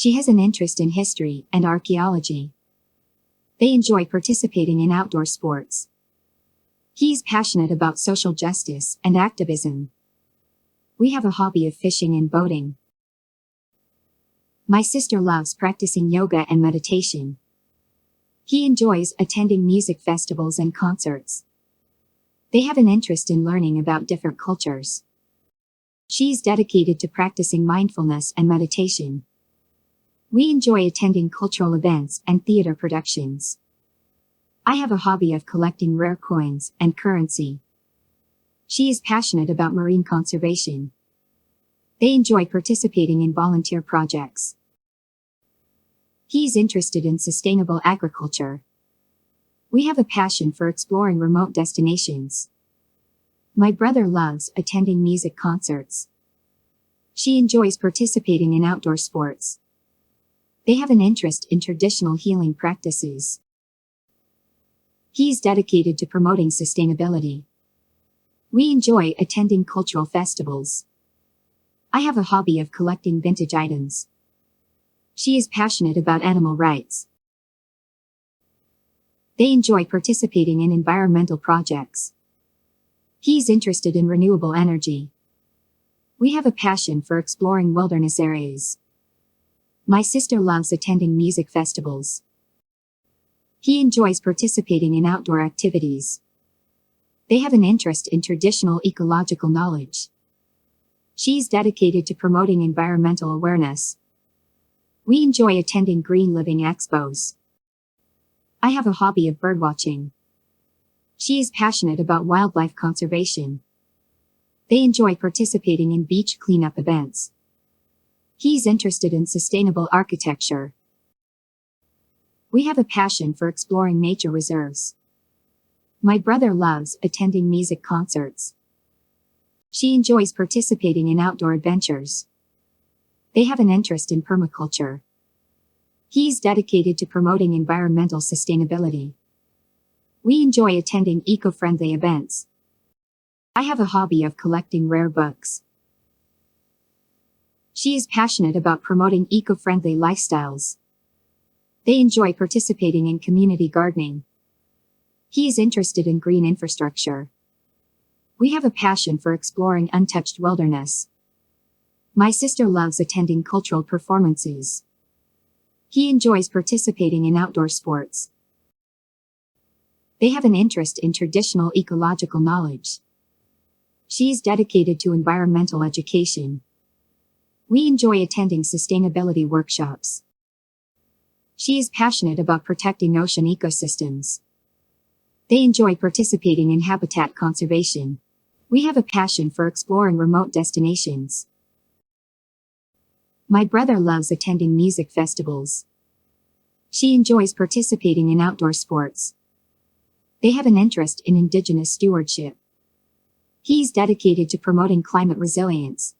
She has an interest in history and archaeology. They enjoy participating in outdoor sports. He is passionate about social justice and activism. We have a hobby of fishing and boating. My sister loves practicing yoga and meditation. He enjoys attending music festivals and concerts. They have an interest in learning about different cultures. She is dedicated to practicing mindfulness and meditation. We enjoy attending cultural events and theater productions. I have a hobby of collecting rare coins and currency. She is passionate about marine conservation. They enjoy participating in volunteer projects. He is interested in sustainable agriculture. We have a passion for exploring remote destinations. My brother loves attending music concerts. She enjoys participating in outdoor sports. They have an interest in traditional healing practices. He is dedicated to promoting sustainability. We enjoy attending cultural festivals. I have a hobby of collecting vintage items. She is passionate about animal rights. They enjoy participating in environmental projects. He is interested in renewable energy. We have a passion for exploring wilderness areas. My sister loves attending music festivals. He enjoys participating in outdoor activities. They have an interest in traditional ecological knowledge. She is dedicated to promoting environmental awareness. We enjoy attending green living expos. I have a hobby of birdwatching. She is passionate about wildlife conservation. They enjoy participating in beach cleanup events. He is interested in sustainable architecture. We have a passion for exploring nature reserves. My brother loves attending music concerts. She enjoys participating in outdoor adventures. They have an interest in permaculture. He is dedicated to promoting environmental sustainability. We enjoy attending eco-friendly events. I have a hobby of collecting rare books. She is passionate about promoting eco-friendly lifestyles. They enjoy participating in community gardening. He is interested in green infrastructure. We have a passion for exploring untouched wilderness. My sister loves attending cultural performances. He enjoys participating in outdoor sports. They have an interest in traditional ecological knowledge. She is dedicated to environmental education. We enjoy attending sustainability workshops. She is passionate about protecting ocean ecosystems. They enjoy participating in habitat conservation. We have a passion for exploring remote destinations. My brother loves attending music festivals. She enjoys participating in outdoor sports. They have an interest in indigenous stewardship. He is dedicated to promoting climate resilience.